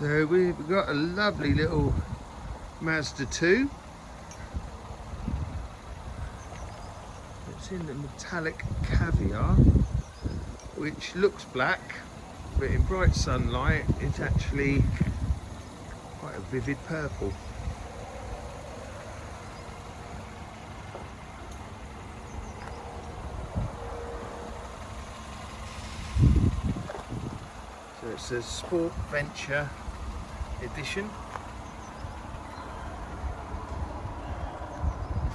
So we've got a lovely little Mazda 2. It's in the metallic caviar, which looks black, but in bright sunlight it's actually quite a vivid purple. So it's a Sport Venture edition,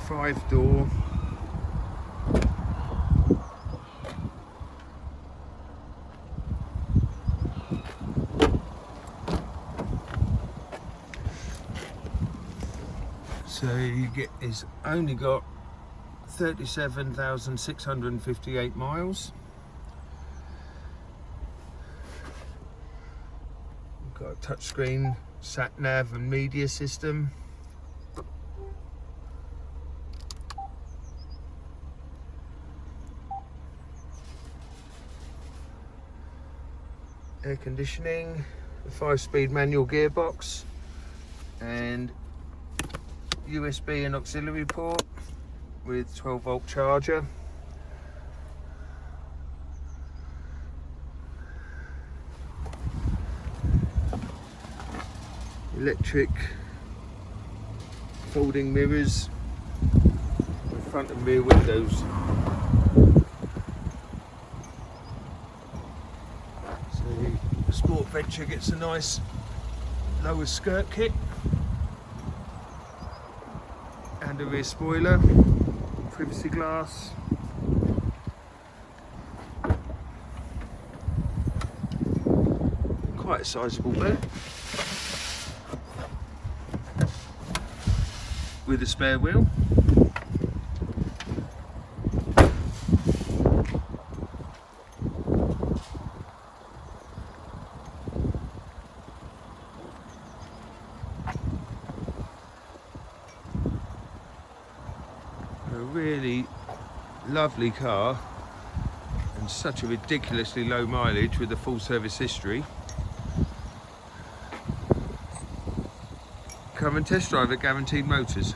5-door. So you get, it's only got 37,658 miles. Got a touchscreen, SATNAV and media system. Air conditioning, a 5-speed manual gearbox, and USB and auxiliary port with 12-volt charger. Electric folding mirrors with front and rear windows. So the Sport Venture gets a nice lower skirt kit and a rear spoiler, privacy glass. Quite a sizable bed with a spare wheel. A really lovely car and such a ridiculously low mileage with a full service history. Come and test drive at Guaranteed Motors.